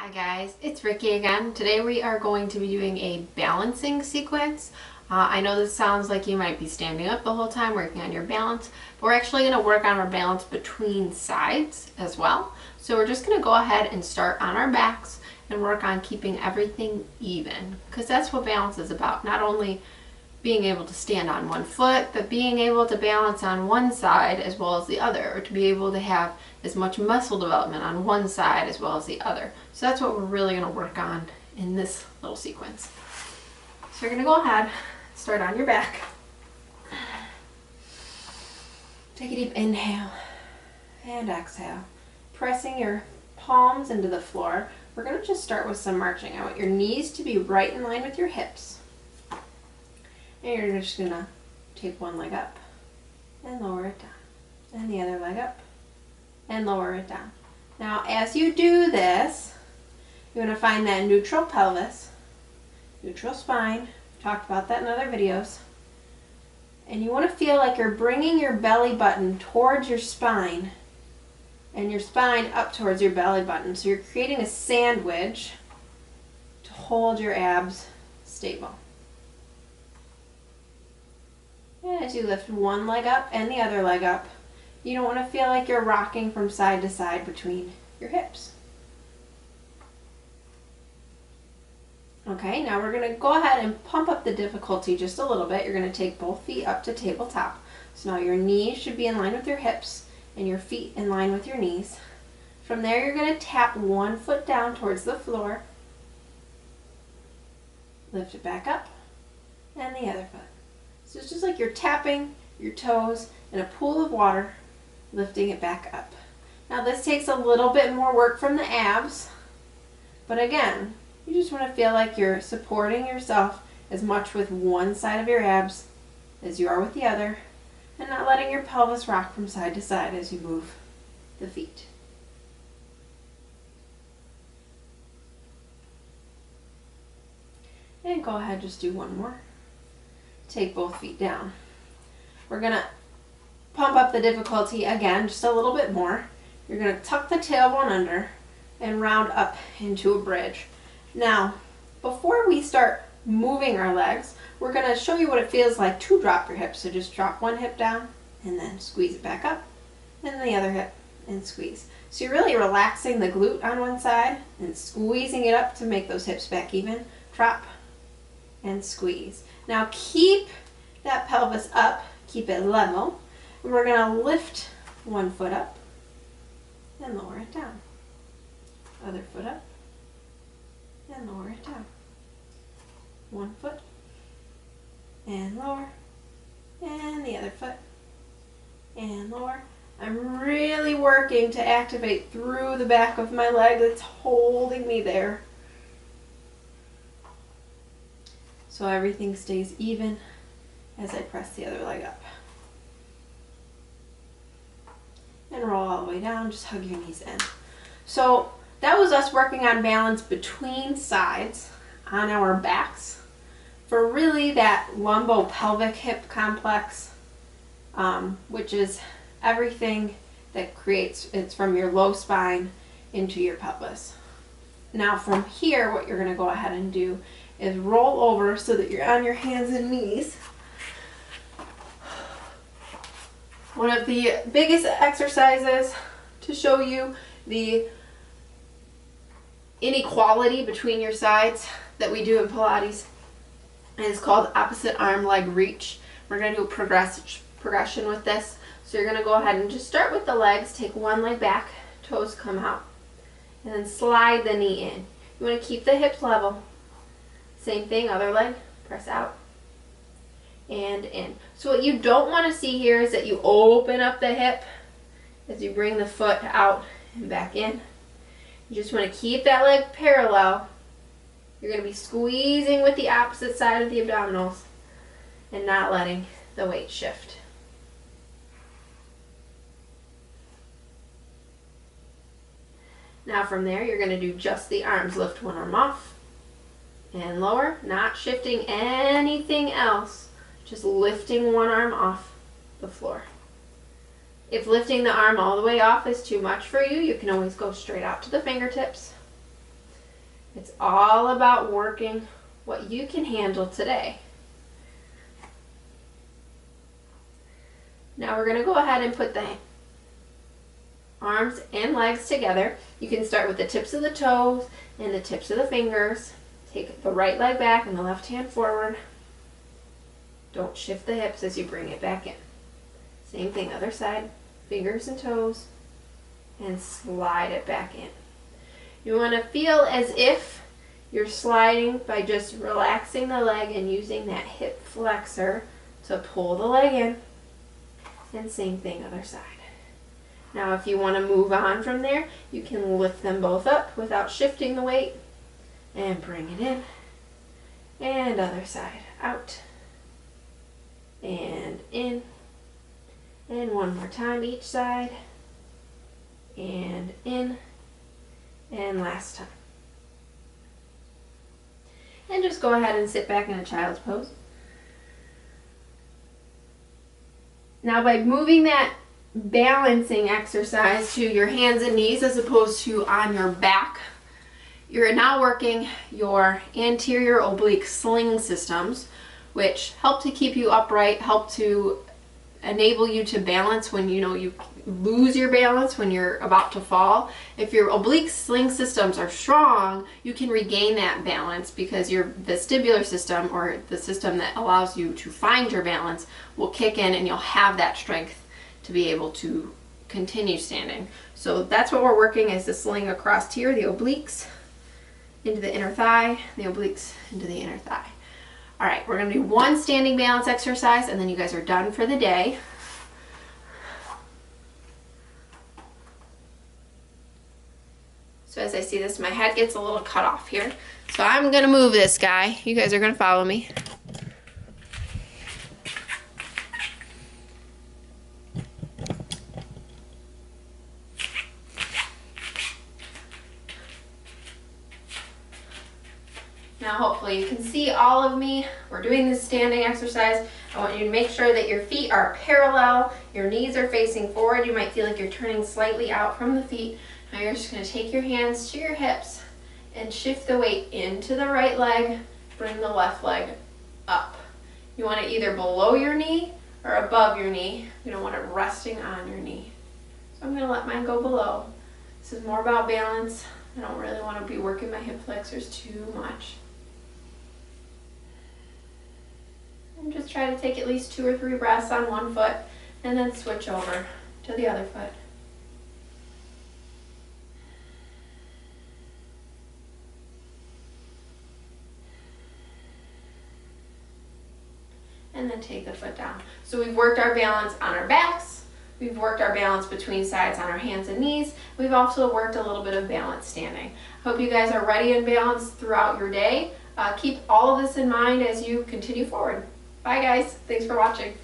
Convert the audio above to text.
Hi guys, it's Ricky again. Today we are going to be doing a balancing sequence. I know this sounds like you might be standing up the whole time working on your balance, but we're actually going to work on our balance between sides as well. So we're just going to go ahead and start on our backs and work on keeping everything even, because that's what balance is about. Not only being able to stand on one foot, but being able to balance on one side as well as the other, or to be able to have as much muscle development on one side as well as the other. So that's what we're really going to work on in this little sequence. So you're going to go ahead, start on your back. Take a deep inhale and exhale, pressing your palms into the floor. We're going to just start with some marching. I want your knees to be right in line with your hips. And you're just going to take one leg up and lower it down. And the other leg up and lower it down. Now as you do this, you want to find that neutral pelvis, neutral spine. Talked about that in other videos. And you want to feel like you're bringing your belly button towards your spine and your spine up towards your belly button. So you're creating a sandwich to hold your abs stable. And as you lift one leg up and the other leg up, you don't want to feel like you're rocking from side to side between your hips. Okay, now we're going to go ahead and pump up the difficulty just a little bit. You're going to take both feet up to tabletop. So now your knees should be in line with your hips and your feet in line with your knees. From there, you're going to tap one foot down towards the floor. Lift it back up and the other foot. So it's just like you're tapping your toes in a pool of water, lifting it back up. Now this takes a little bit more work from the abs, but again, you just want to feel like you're supporting yourself as much with one side of your abs as you are with the other, and not letting your pelvis rock from side to side as you move the feet. And go ahead, just do one more. Take both feet down. We're going to pump up the difficulty again just a little bit more. You're going to tuck the tailbone under and round up into a bridge. Now, before we start moving our legs, we're going to show you what it feels like to drop your hips. So just drop one hip down and then squeeze it back up, and the other hip and squeeze. So you're really relaxing the glute on one side and squeezing it up to make those hips back even. Drop and squeeze. Now keep that pelvis up, keep it level, and we're going to lift one foot up and lower it down. Other foot up and lower it down. One foot and lower, and the other foot and lower. I'm really working to activate through the back of my leg that's holding me there, so everything stays even as I press the other leg up. And roll all the way down, just hug your knees in. So that was us working on balance between sides on our backs for really that lumbo-pelvic hip complex, which is everything that creates, it's from your low spine into your pelvis. Now from here, what you're going to go ahead and do is roll over so that you're on your hands and knees. One of the biggest exercises to show you the inequality between your sides that we do in Pilates is called opposite arm leg reach. We're going to do a progression with this. So you're going to go ahead and just start with the legs. Take one leg back, toes come out, and then slide the knee in. You want to keep the hips level. Same thing, other leg, press out and in. So what you don't want to see here is that you open up the hip as you bring the foot out and back in. You just want to keep that leg parallel. You're going to be squeezing with the opposite side of the abdominals and not letting the weight shift. Now from there, you're going to do just the arms. Lift one arm off and lower, not shifting anything else, just lifting one arm off the floor. If lifting the arm all the way off is too much for you, you can always go straight out to the fingertips It's all about working what you can handle today. Now we're going to go ahead and put the arms and legs together. You can start with the tips of the toes and the tips of the fingers. Take the right leg back and the left hand forward. Don't shift the hips as you bring it back in. Same thing, other side, fingers and toes, and slide it back in. You want to feel as if you're sliding by just relaxing the leg and using that hip flexor to pull the leg in. And same thing, other side. Now if you want to move on from there, you can lift them both up without shifting the weight and bring it in. And other side, out and in. And one more time each side, and in, and last time. And just go ahead and sit back in a child's pose. Now by moving that balancing exercise to your hands and knees as opposed to on your back, you're now working your anterior oblique sling systems, which help to keep you upright, help to enable you to balance when you lose your balance when you're about to fall. If your oblique sling systems are strong, you can regain that balance because your vestibular system, or the system that allows you to find your balance, will kick in and you'll have that strength to be able to continue standing. So that's what we're working, is the sling across here, the obliques into the inner thigh, the obliques into the inner thigh. All right, we're going to do one standing balance exercise and then you guys are done for the day. So as I see this, my head gets a little cut off here. So I'm going to move this guy. You guys are going to follow me. Now hopefully you can see all of me. We're doing this standing exercise. I want you to make sure that your feet are parallel, your knees are facing forward. You might feel like you're turning slightly out from the feet. Now you're just going to take your hands to your hips and shift the weight into the right leg, bring the left leg up. You want it either below your knee or above your knee. You don't want it resting on your knee. So I'm going to let mine go below. This is more about balance. I don't really want to be working my hip flexors too much. And just try to take at least 2 or 3 breaths on one foot and then switch over to the other foot. And then take the foot down. So we've worked our balance on our backs. We've worked our balance between sides on our hands and knees. We've also worked a little bit of balance standing. Hope you guys are ready and balanced throughout your day. Keep all of this in mind as you continue forward. Bye guys, thanks for watching.